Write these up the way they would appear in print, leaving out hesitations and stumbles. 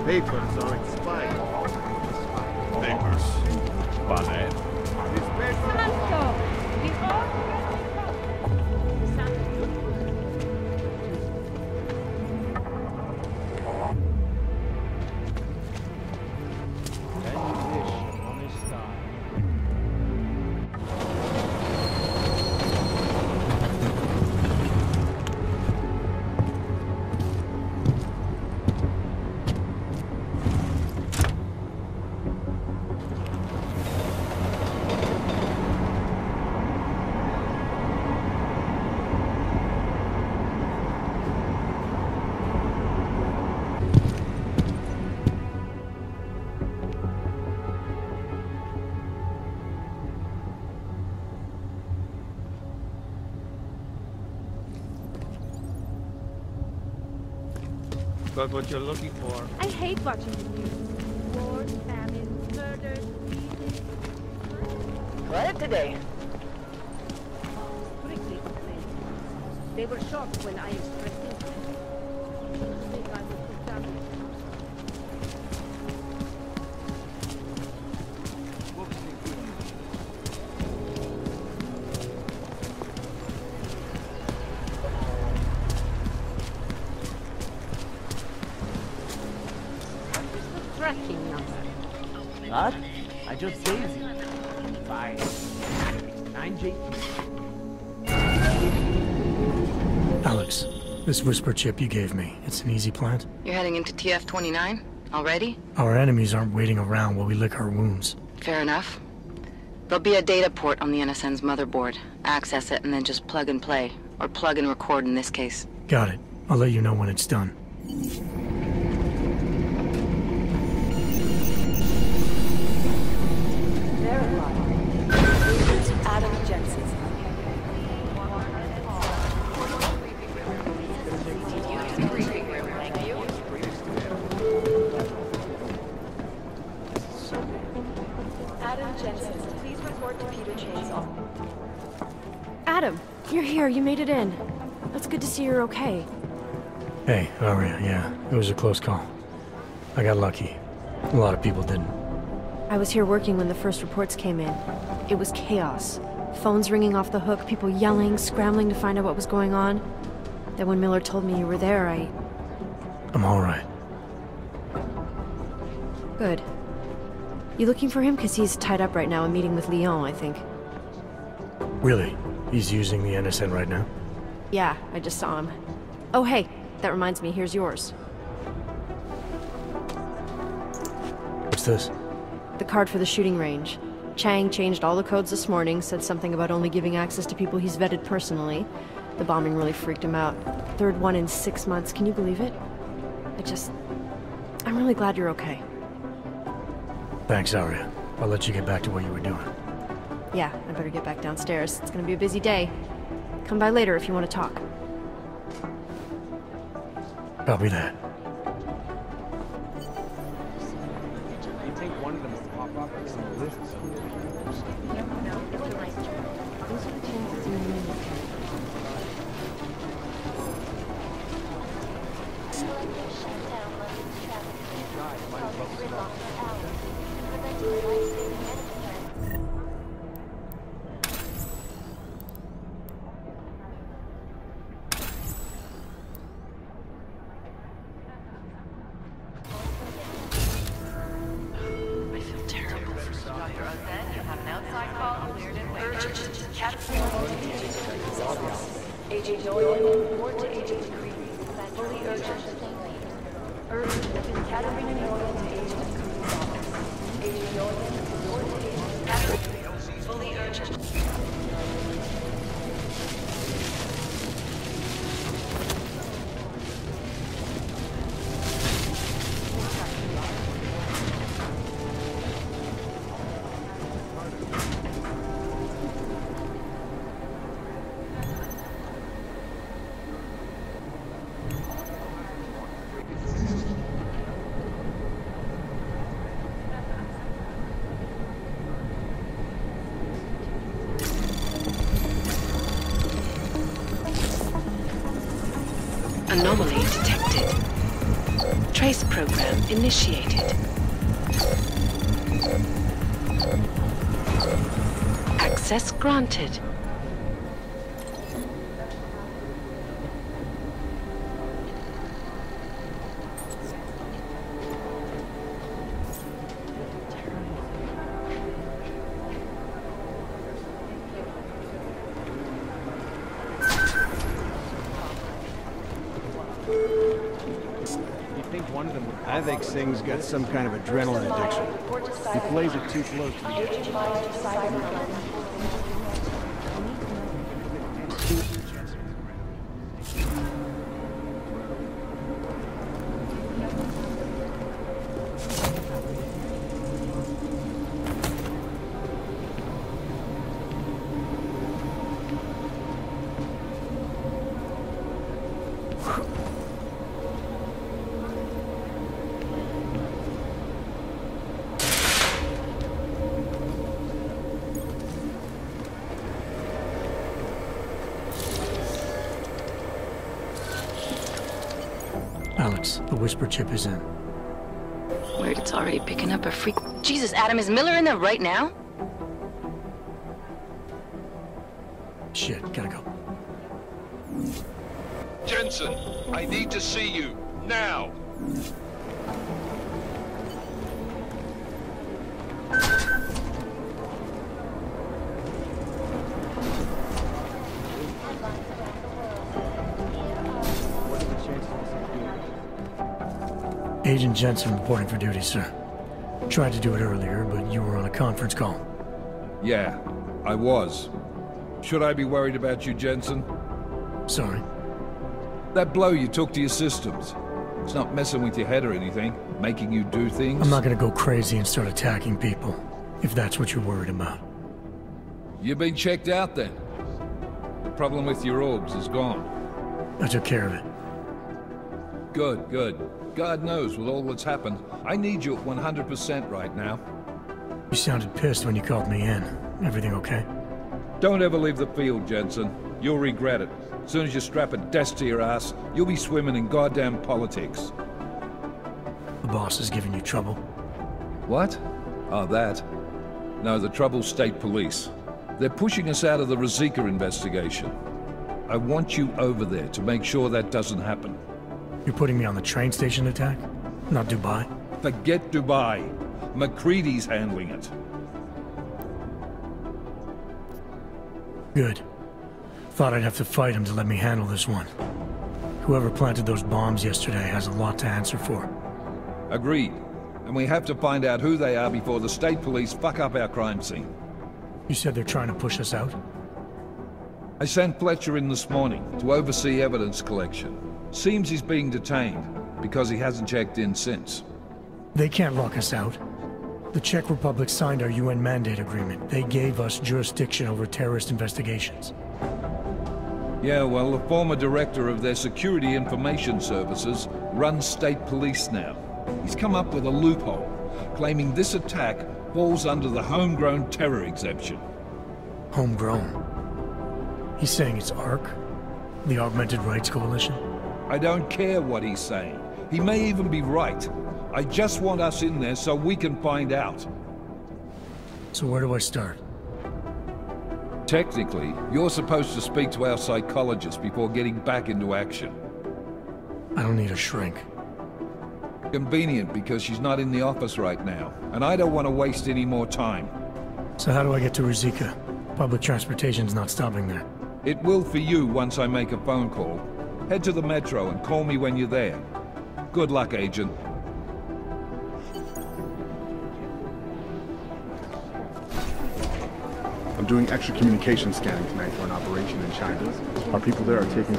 Papers are expired. Papers. Vale. This paper... Got what you're looking for. I hate watching the news. Wars, famines, murders, diseases. Quiet today. Strictly complaints. They were shocked when I expressed interest. I think I would put down tracking number. What? I just gave you. 9J. Alex, this whisper chip you gave me, it's an easy plant? You're heading into TF-29? Already? Our enemies aren't waiting around while we lick our wounds. Fair enough. There'll be a data port on the NSN's motherboard. Access it and then just plug and play. Or plug and record in this case. Got it. I'll let you know when it's done. Adam, you're here. You made it in. It's good to see you're okay. Hey, Aria, yeah, it was a close call. I got lucky. A lot of people didn't. I was here working when the first reports came in. It was chaos. Phones ringing off the hook, people yelling, scrambling to find out what was going on. Then when Miller told me you were there, I'm alright. Good. You looking for him? Because he's tied up right now and meeting with Leon, I think. Really? He's using the NSN right now? Yeah, I just saw him. Oh hey, that reminds me, here's yours. What's this? The card for the shooting range. Chang changed all the codes this morning, said something about only giving access to people he's vetted personally. The bombing really freaked him out. Third one in 6 months, can you believe it? I'm really glad you're okay. Thanks, Aria. I'll let you get back to what you were doing. Yeah, I better get back downstairs. It's gonna be a busy day. Come by later if you want to talk. Copy that. You take one of them to pop up and some lists. Those are the chances you need. Agent Noyan, report to Agent Creepy. Fully urgent. Urgent. Katarina Noyan to Agent Creepy's office. Agent Noyan, report to Agent Katarina. Fully urgent. Anomaly detected. Trace program initiated. Access granted. I think Singh's got some kind of adrenaline addiction. He plays it too close to the edge. Alex, the whisper chip is in. Weird, it's already picking up a freak. Jesus, Adam, is Miller in there right now? Shit, gotta go. Jensen, I need to see you, now! Agent Jensen reporting for duty, sir. Tried to do it earlier, but you were on a conference call. Yeah, I was. Should I be worried about you, Jensen? Sorry. That blow you took to your systems. It's not messing with your head or anything, making you do things. I'm not gonna go crazy and start attacking people, if that's what you're worried about. You've been checked out then. The problem with your orbs is gone. I took care of it. Good, good. God knows with all that's happened, I need you at 100% right now. You sounded pissed when you called me in. Everything okay? Don't ever leave the field, Jensen. You'll regret it. As soon as you strap a desk to your ass, you'll be swimming in goddamn politics. The boss is giving you trouble? What? Oh, that? No, the trouble's state police. They're pushing us out of the Rosika investigation. I want you over there to make sure that doesn't happen. You're putting me on the train station attack? Not Dubai? Forget Dubai. McCready's handling it. Good. Thought I'd have to fight him to let me handle this one. Whoever planted those bombs yesterday has a lot to answer for. Agreed. And we have to find out who they are before the state police fuck up our crime scene. You said they're trying to push us out? I sent Fletcher in this morning to oversee evidence collection. Seems he's being detained, because he hasn't checked in since. They can't lock us out. The Czech Republic signed our UN mandate agreement. They gave us jurisdiction over terrorist investigations. Yeah, well, the former director of their security information services runs state police now. He's come up with a loophole, claiming this attack falls under the homegrown terror exemption. Homegrown? He's saying it's ARC? The Augmented Rights Coalition? I don't care what he's saying. He may even be right. I just want us in there so we can find out. So where do I start? Technically, you're supposed to speak to our psychologist before getting back into action. I don't need a shrink. Convenient because she's not in the office right now, and I don't want to waste any more time. So how do I get to Rosika? Public transportation's not stopping there. It will for you once I make a phone call. Head to the metro and call me when you're there. Good luck, Agent. I'm doing extra communication scanning tonight for an operation in China. Our people there are taking...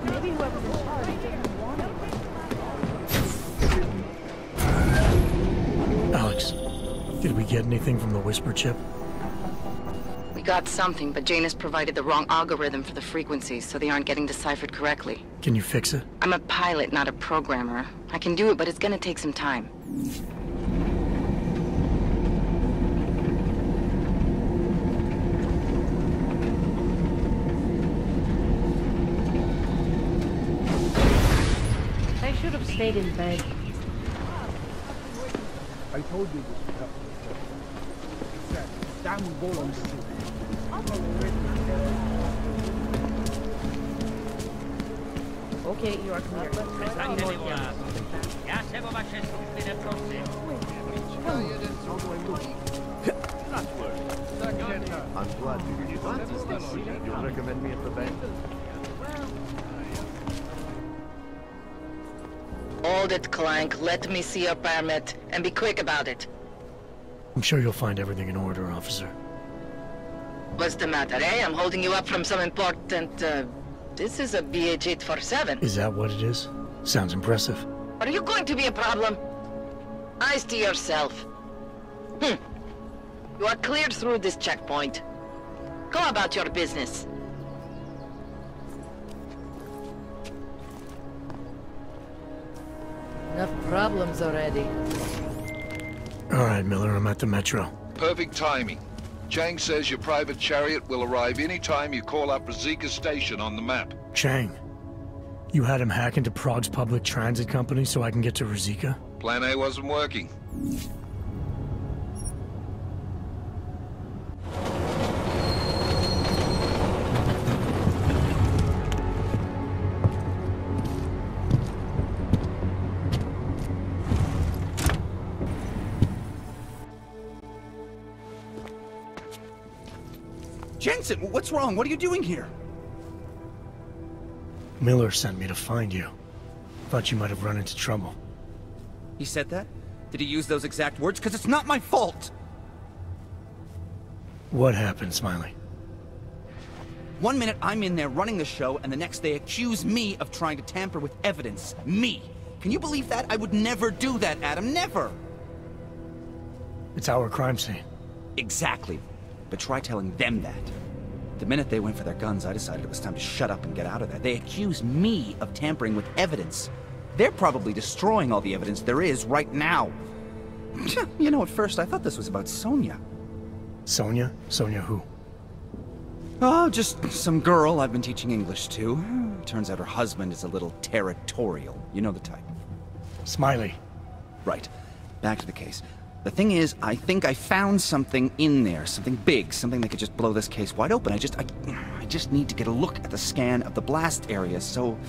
Maybe whoever's in charge didn't want it. Alex, did we get anything from the whisper chip? We got something, but Janus provided the wrong algorithm for the frequencies, so they aren't getting deciphered correctly. Can you fix it? I'm a pilot, not a programmer. I can do it, but it's gonna take some time. should have stayed in bed. I told you this would help. Damn golems. Okay, you are clear. I'm glad to hear you. What is this? You'll recommend me at the bank? Hold it, Clank. Let me see your permit, and be quick about it. I'm sure you'll find everything in order, officer. What's the matter, eh? I'm holding you up from some important, This is a BH-847. Is that what it is? Sounds impressive. Are you going to be a problem? Eyes to yourself. You are cleared through this checkpoint. Go about your business. Enough problems already. All right, Miller, I'm at the Metro. Perfect timing. Chang says your private chariot will arrive any time you call up Rizika Station on the map. Chang, you had him hack into Prague's public transit company so I can get to Rizika? Plan A wasn't working. Jensen, what's wrong? What are you doing here? Miller sent me to find you. Thought you might have run into trouble. He said that? Did he use those exact words? Because it's not my fault! What happened, Smiley? 1 minute I'm in there running the show, and the next they accuse me of trying to tamper with evidence. Me! Can you believe that? I would never do that, Adam. Never! It's our crime scene. Exactly. But try telling them that. The minute they went for their guns, I decided it was time to shut up and get out of there. They accuse me of tampering with evidence. They're probably destroying all the evidence there is right now. You know, at first I thought this was about Sonia. Sonia? Sonia who? Oh, just some girl I've been teaching English to. Turns out her husband is a little territorial. You know the type. Smiley. Right. Back to the case. The thing is, I think I found something in there, something big, something that could just blow this case wide open. I just need to get a look at the scan of the blast area, so...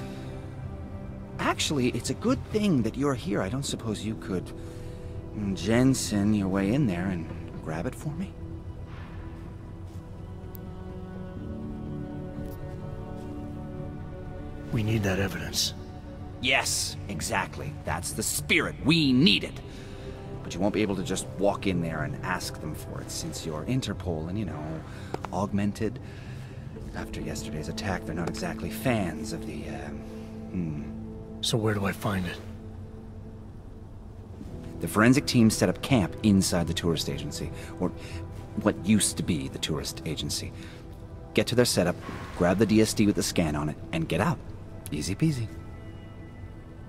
Actually, it's a good thing that you're here. I don't suppose you could... Jensen your way in there and grab it for me? We need that evidence. Yes, exactly. That's the spirit. We need it. But you won't be able to just walk in there and ask them for it, since you're Interpol and, you know, augmented. After yesterday's attack, they're not exactly fans of the, So where do I find it? The forensic team set up camp inside the tourist agency, or what used to be the tourist agency. Get to their setup, grab the DSD with the scan on it, and get out. Easy peasy.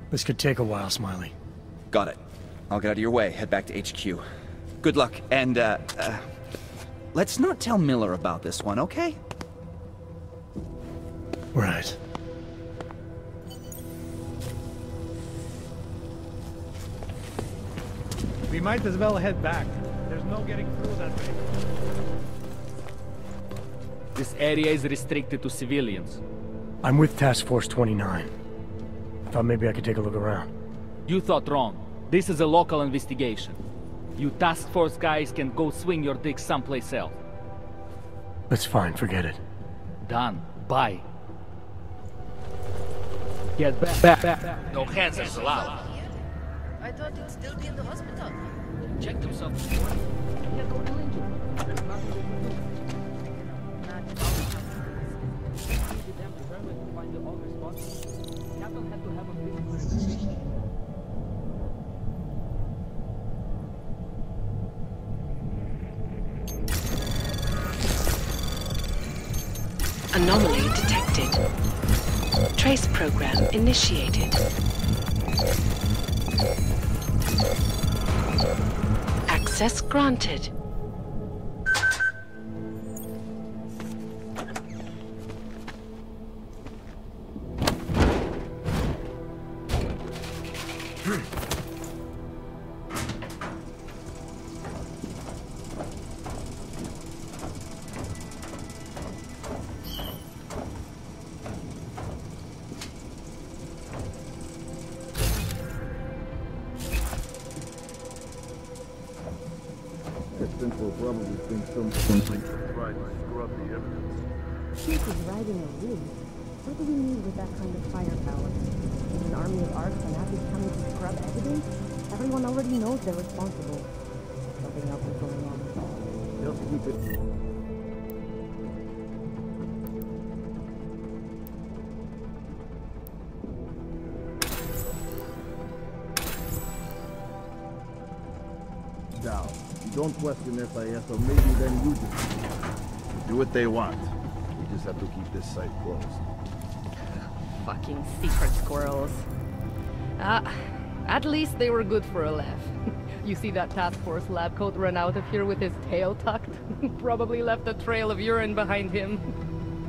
This could take a while, Smiley. Got it. I'll get out of your way, head back to HQ. Good luck, and, let's not tell Miller about this one, okay? Right. We might as well head back. There's no getting through that way. This area is restricted to civilians. I'm with Task Force 29. Thought maybe I could take a look around. You thought wrong. This is a local investigation. You task force guys can go swing your dick someplace else. That's fine, forget it. Done. Bye. Get back. No hands are allowed. I thought it'd still be in the hospital. Check themselves. Anomaly detected. Trace program initiated. Access granted. Will probably think something to try to scrub the evidence. Chief is riding a rig. What do we need with that kind of firepower? An army of arcs and Abby's coming to scrub evidence? Everyone already knows they're responsible. Something else is going on. Just keep it. Now, you don't question SIS, or maybe then you do what they want. We just have to keep this site closed. Fucking secret squirrels. At least they were good for a laugh. You see that task force lab coat run out of here with his tail tucked? Probably left a trail of urine behind him.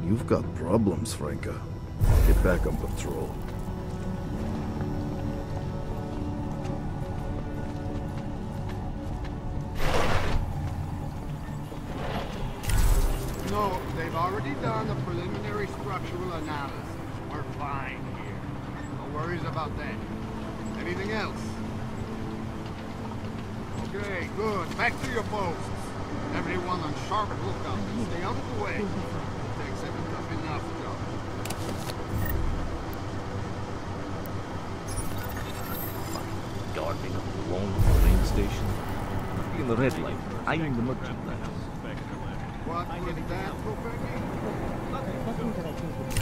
You've got problems, Franca. Get back on patrol. No, they've already done a preliminary structural analysis. We're fine here. No worries about that. Anything else? Okay, good. Back to your posts. Everyone on sharp lookout. Stay out of the way. Takes enough job. Darting up the wall of the train station. In the red light, eyeing the merchandise. What was that, Professor? Nothing that I think would be.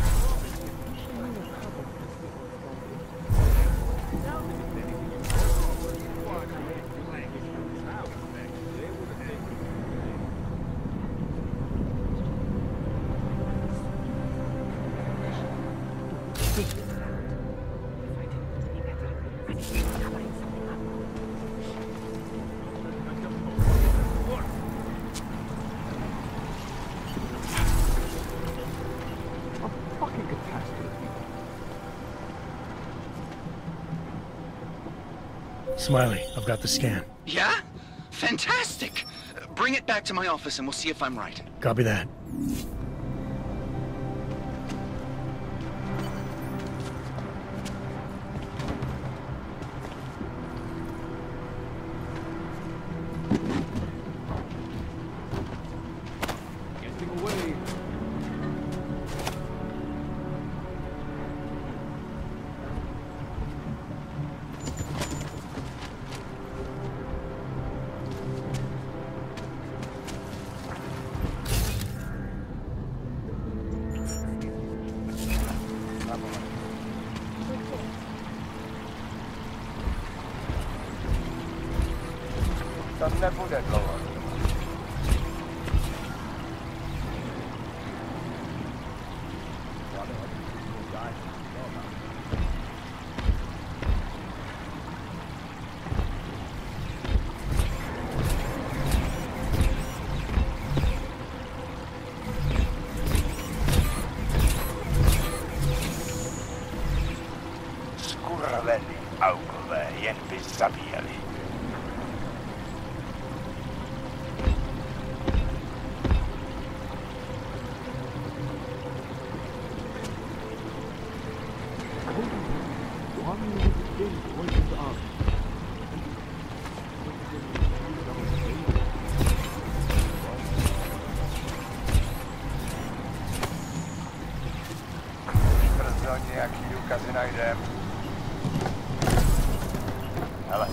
Smiley, I've got the scan. Yeah? Fantastic! Bring it back to my office and we'll see if I'm right. Copy that. Getting away. Non ne bude dlouho. Skurveli aukové jen by zabíjeli. Brzo nějaký důkazy najdem. Hele.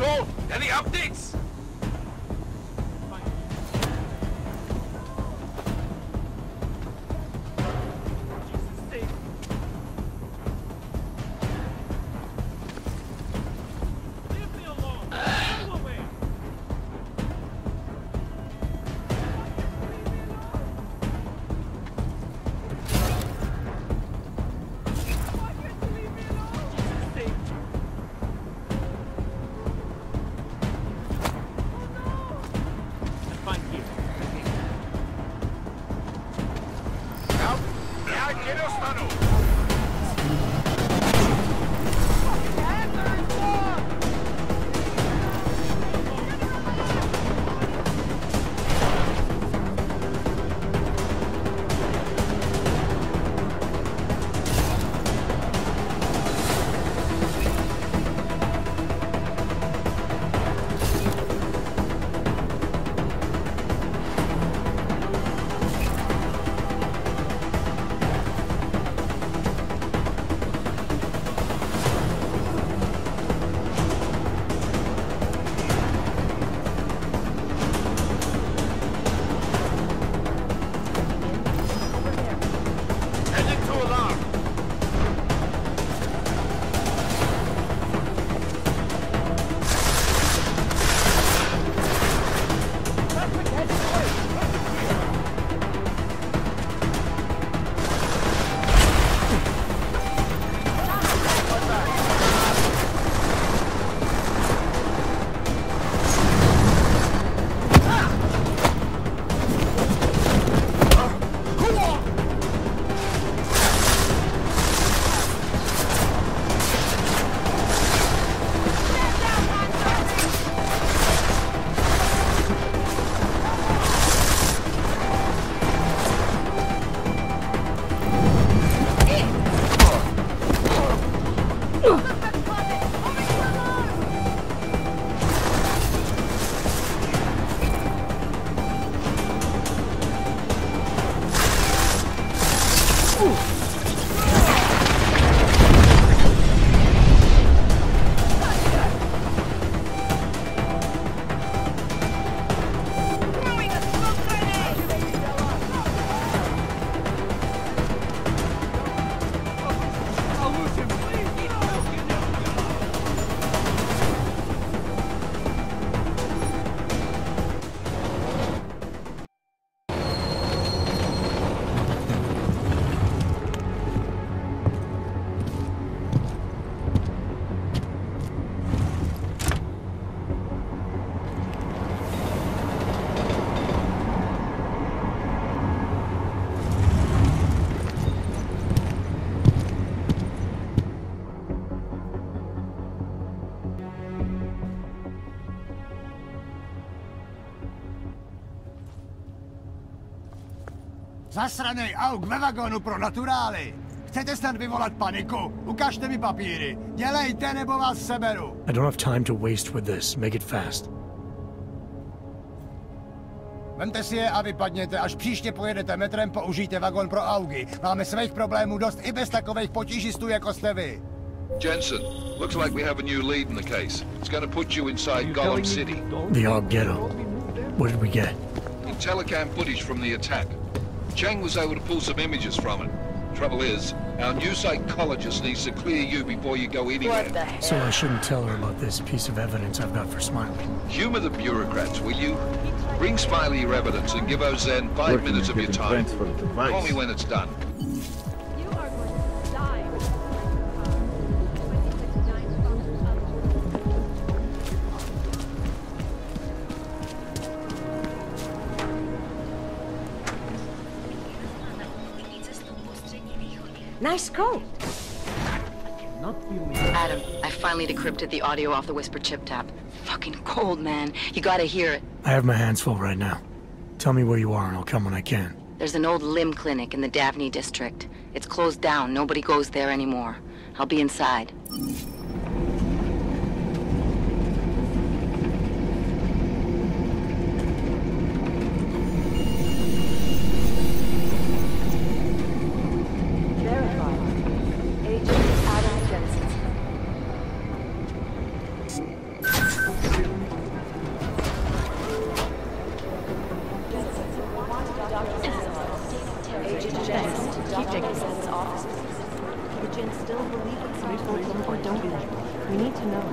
Control, any updates? Zasranej auk ve vagonu pro naturály! Chcete snad vyvolat paniku? Ukažte mi papíry. Dělejte, nebo vás seberu. I don't have time to waste with this. Make it fast. Vemte si je a vypadněte. Až příště pojedete metrem, použijte vagon pro augy. Máme svých problémů dost i bez takových potížistů, jako jste vy. Jensen, looks like we have a new lead in the case. It's going to put you inside Gotham City. The AUG ghetto. What did we get? Telecam footage from the attack. Chang was able to pull some images from it. Trouble is, our new psychologist needs to clear you before you go anywhere. So I shouldn't tell her about this piece of evidence I've got for Smiley. Humor the bureaucrats, will you? Bring Smiley your evidence and give Ozen 5 minutes of your time. Call me when it's done. Nice coat. Adam, I finally decrypted the audio off the Whisper chip tap. Fucking cold, man. You gotta hear it. I have my hands full right now. Tell me where you are and I'll come when I can. There's an old limb clinic in the Daphne district. It's closed down. Nobody goes there anymore. I'll be inside. Agent Jensen, DJ's office. Do the Jinn still believe what some told them, or don't they? We need to know.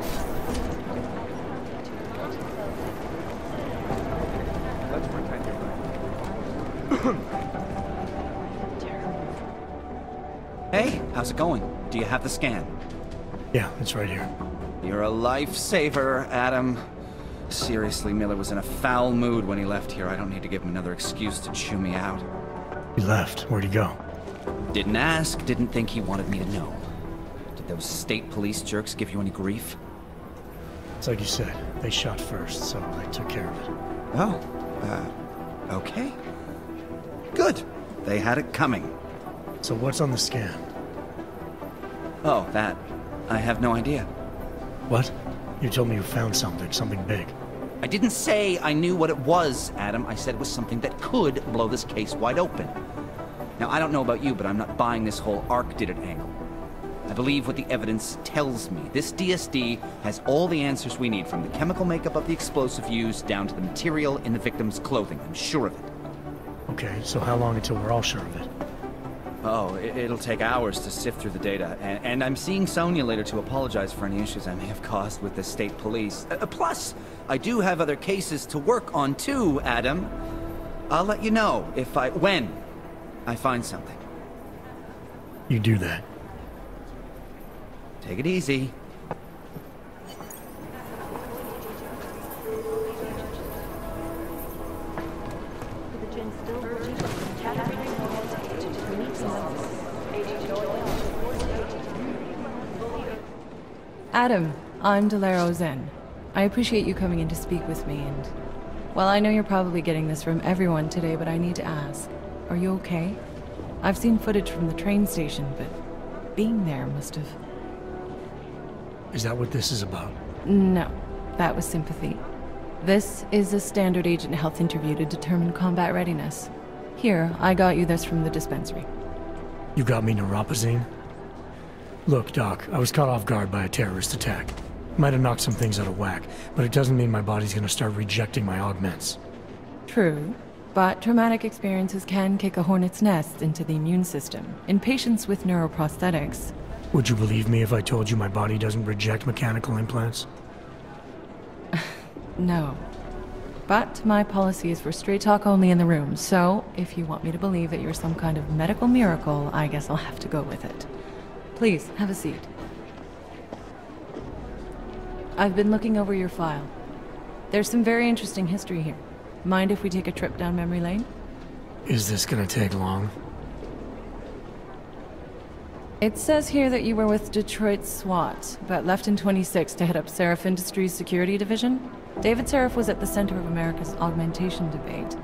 Let's pretend you're right. Hey, how's it going? Do you have the scan? Yeah, it's right here. You're a lifesaver, Adam. Seriously, Miller was in a foul mood when he left here. I don't need to give him another excuse to chew me out. He left. Where'd he go? Didn't ask, didn't think he wanted me to know. Did those state police jerks give you any grief? It's like you said, they shot first, so I took care of it. Oh, okay. Good. They had it coming. So what's on the scan? Oh, that. I have no idea. What? You told me you found something big. I didn't say I knew what it was, Adam. I said it was something that could blow this case wide open. Now, I don't know about you, but I'm not buying this whole Ark did it angle. I believe what the evidence tells me. This DSD has all the answers we need, from the chemical makeup of the explosive used down to the material in the victim's clothing. I'm sure of it. Okay, so how long until we're all sure of it? Oh, it'll take hours to sift through the data, and I'm seeing Sonia later to apologize for any issues I may have caused with the state police. Plus, I do have other cases to work on too, Adam. I'll let you know when I find something. You do that. Take it easy. Adam, I'm Delaro Zen. I appreciate you coming in to speak with me, and... well, I know you're probably getting this from everyone today, but I need to ask. Are you okay? I've seen footage from the train station, but being there must have... Is that what this is about? No, that was sympathy. This is a standard agent health interview to determine combat readiness. Here, I got you this from the dispensary. You got me neuropazine? Look, Doc, I was caught off guard by a terrorist attack. Might have knocked some things out of whack, but it doesn't mean my body's gonna start rejecting my augments. True, but traumatic experiences can kick a hornet's nest into the immune system. In patients with neuroprosthetics... Would you believe me if I told you my body doesn't reject mechanical implants? No. But my policy is for straight talk only in the room, so if you want me to believe that you're some kind of medical miracle, I guess I'll have to go with it. Please, have a seat. I've been looking over your file. There's some very interesting history here. Mind if we take a trip down memory lane? Is this gonna take long? It says here that you were with Detroit SWAT, but left in 26 to head up Seraph Industries' security division. David Seraph was at the center of America's augmentation debate.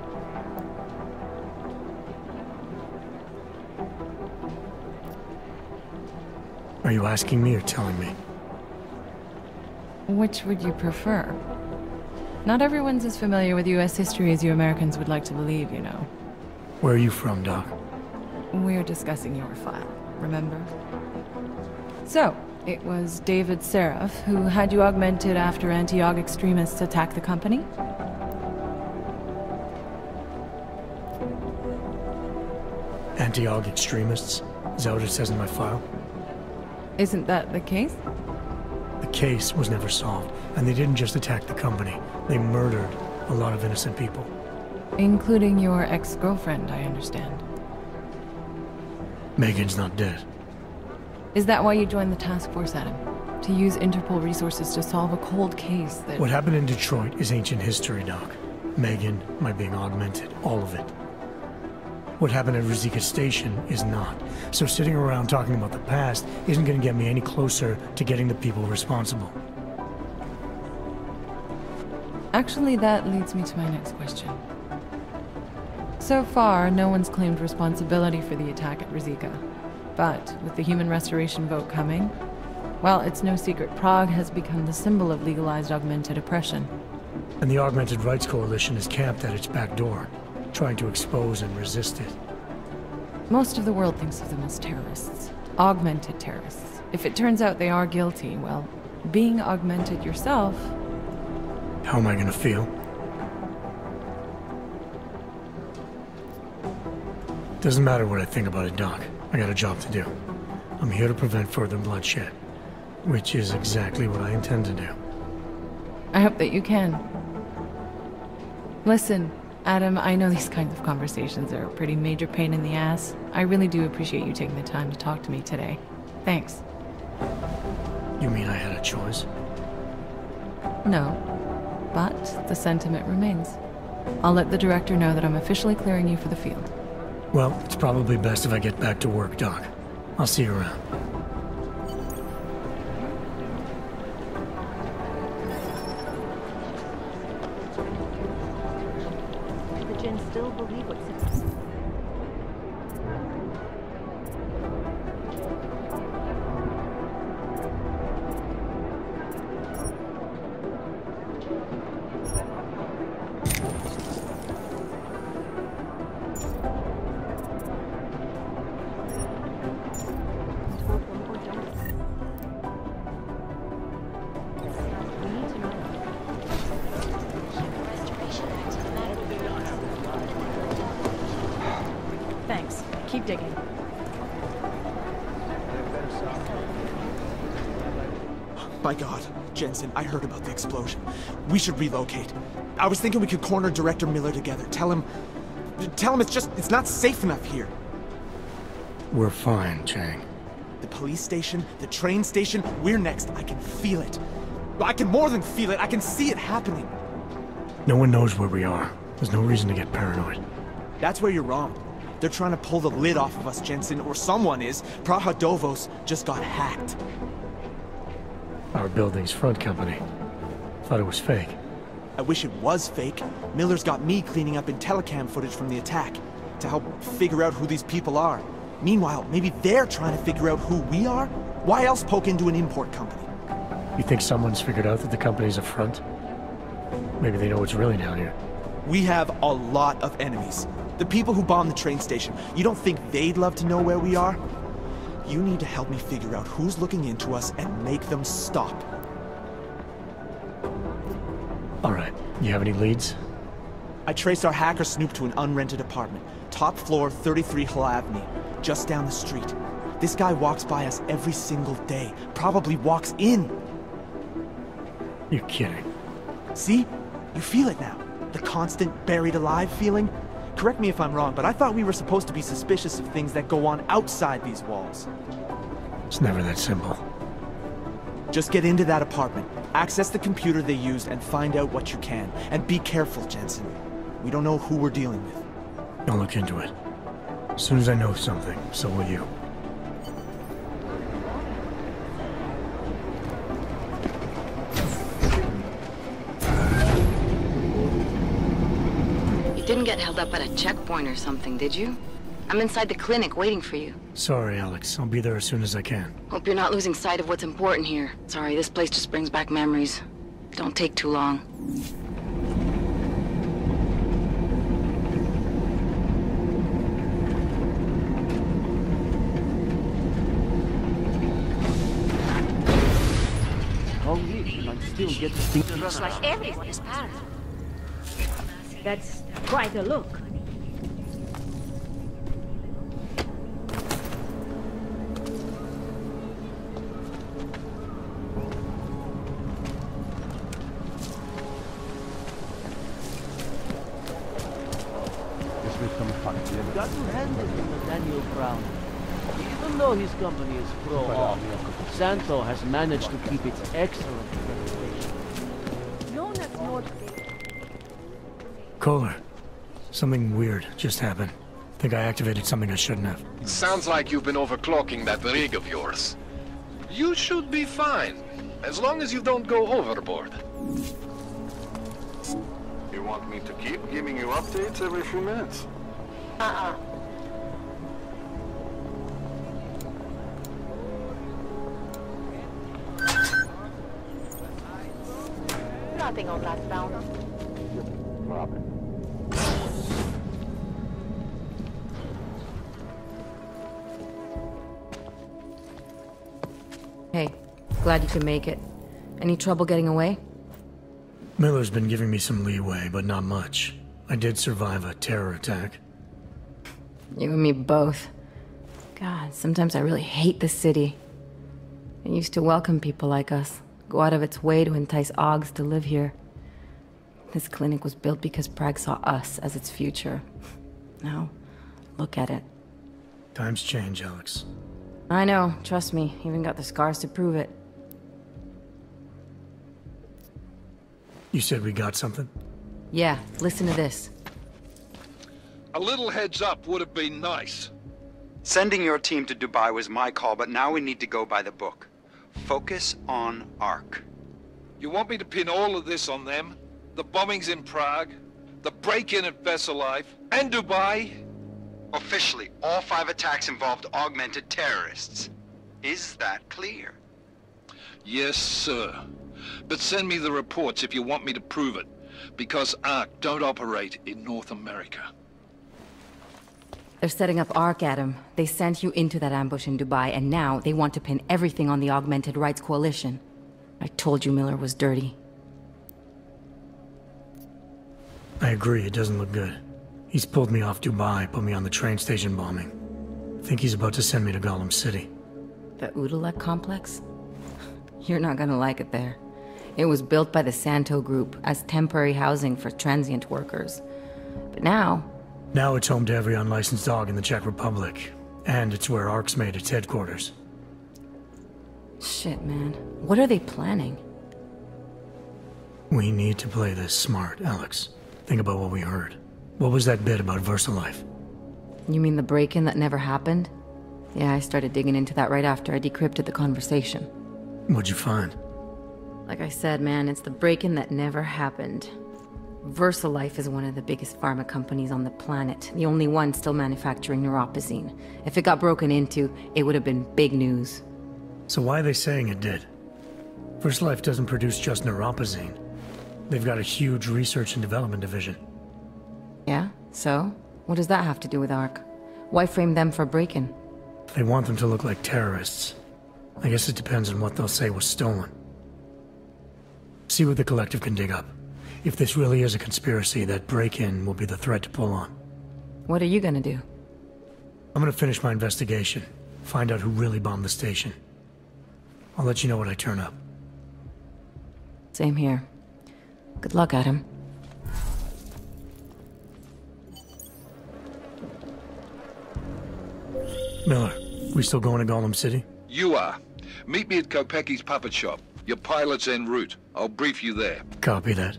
Are you asking me or telling me? Which would you prefer? Not everyone's as familiar with U.S. history as you Americans would like to believe, you know. Where are you from, Doc? We're discussing your file, remember? So, it was David Seraph who had you augmented after anti-aug extremists attacked the company? Anti-aug extremists? Is that what it says in my file? Isn't that the case? The case was never solved, and they didn't just attack the company. They murdered a lot of innocent people. Including your ex-girlfriend, I understand. Megan's not dead. Is that why you joined the task force, Adam? To use Interpol resources to solve a cold case that... What happened in Detroit is ancient history, Doc. Megan, my being augmented, all of it. What happened at Ruzicka Station is not. So sitting around talking about the past isn't going to get me any closer to getting the people responsible. Actually, that leads me to my next question. So far, no one's claimed responsibility for the attack at Ruzicka. But with the human restoration vote coming, well, it's no secret Prague has become the symbol of legalized augmented oppression. And the Augmented Rights Coalition is camped at its back door, trying to expose and resist it. Most of the world thinks of them as terrorists. Augmented terrorists. If it turns out they are guilty, well, being augmented yourself... How am I gonna feel? Doesn't matter what I think about it, Doc. I got a job to do. I'm here to prevent further bloodshed, which is exactly what I intend to do. I hope that you can. Listen, Adam, I know these kinds of conversations are a pretty major pain in the ass. I really do appreciate you taking the time to talk to me today. Thanks. You mean I had a choice? No, but the sentiment remains. I'll let the director know that I'm officially clearing you for the field. Well, it's probably best if I get back to work, Doc. I'll see you around. The Jinn still believe what's Thanks. Keep digging. My God, Jensen, I heard about the explosion. We should relocate. I was thinking we could corner Director Miller together. Tell him it's not safe enough here. We're fine, Chang. The police station, the train station, we're next. I can feel it. I can more than feel it. I can see it happening. No one knows where we are. There's no reason to get paranoid. That's where you're wrong. They're trying to pull the lid off of us, Jensen, or someone is. Praha Dovos just got hacked. Our building's front company. Thought it was fake. I wish it was fake. Miller's got me cleaning up IntelliCam footage from the attack to help figure out who these people are. Meanwhile, maybe they're trying to figure out who we are? Why else poke into an import company? You think someone's figured out that the company's a front? Maybe they know what's really down here. We have a lot of enemies. The people who bombed the train station. You don't think they'd love to know where we are? You need to help me figure out who's looking into us and make them stop. Alright, you have any leads? I traced our hacker snoop to an unrented apartment. Top floor, 33 Halavni, just down the street. This guy walks by us every single day. Probably walks in. You're kidding. See? You feel it now. The constant buried alive feeling. Correct me if I'm wrong, but I thought we were supposed to be suspicious of things that go on outside these walls. It's never that simple. Just get into that apartment, access the computer they used, and find out what you can. And be careful, Jensen. We don't know who we're dealing with. I'll look into it. As soon as I know something, so will you. Didn't get held up at a checkpoint or something, did you? I'm inside the clinic waiting for you. Sorry, Alex. I'll be there as soon as I can. Hope you're not losing sight of what's important here. Sorry, this place just brings back memories. Don't take too long. Still get the thing. Looks like everyone is part. That's quite a look. This will come fun. Got to hand it to Nathaniel Brown. Even though his company is pro-op, Santo has managed to keep its excellent reputation. Known as more. Kohler, something weird just happened. Think I activated something I shouldn't have. Sounds like you've been overclocking that rig of yours. You should be fine, as long as you don't go overboard. You want me to keep giving you updates every few minutes? Nothing on that bound. Hey, glad you could make it. Any trouble getting away? Miller's been giving me some leeway, but not much. I did survive a terror attack. You and me both. God, sometimes I really hate this city. It used to welcome people like us, go out of its way to entice Augs to live here. This clinic was built because Prague saw us as its future. Now, look at it. Times change, Alex. I know, trust me, even got the scars to prove it. You said we got something? Yeah, listen to this. A little heads up would have been nice. Sending your team to Dubai was my call, but now we need to go by the book. Focus on Ark. You want me to pin all of this on them? The bombings in Prague, the break-in at Versalife, and Dubai? Officially, all 5 attacks involved augmented terrorists. Is that clear? Yes, sir. But send me the reports if you want me to prove it, because Ark don't operate in North America. They're setting up Ark, Adam. They sent you into that ambush in Dubai, and now they want to pin everything on the Augmented Rights Coalition. I told you Miller was dirty. I agree, it doesn't look good. He's pulled me off Dubai, put me on the train station bombing. I think he's about to send me to Gollum City. The Udalek complex? You're not gonna like it there. It was built by the Santo Group as temporary housing for transient workers. But now it's home to every unlicensed dog in the Czech Republic. And it's where Ark's made its headquarters. Shit, man. What are they planning? We need to play this smart, Alex. Think about what we heard. What was that bit about Versalife? You mean the break-in that never happened? Yeah, I started digging into that right after I decrypted the conversation. What'd you find? Like I said, man, it's the break-in that never happened. Versalife is one of the biggest pharma companies on the planet, the only one still manufacturing neuropozyne. If it got broken into, it would have been big news. So why are they saying it did? Versalife doesn't produce just neuropozyne. They've got a huge research and development division. Yeah? So? What does that have to do with Ark? Why frame them for break-in? They want them to look like terrorists. I guess it depends on what they'll say was stolen. See what the Collective can dig up. If this really is a conspiracy, that break-in will be the thread to pull on. What are you gonna do? I'm gonna finish my investigation. Find out who really bombed the station. I'll let you know when I turn up. Same here. Good luck, Adam. Miller, we still going to Gollum City? You are. Meet me at Kopecki's puppet shop. Your pilot's en route. I'll brief you there. Copy that.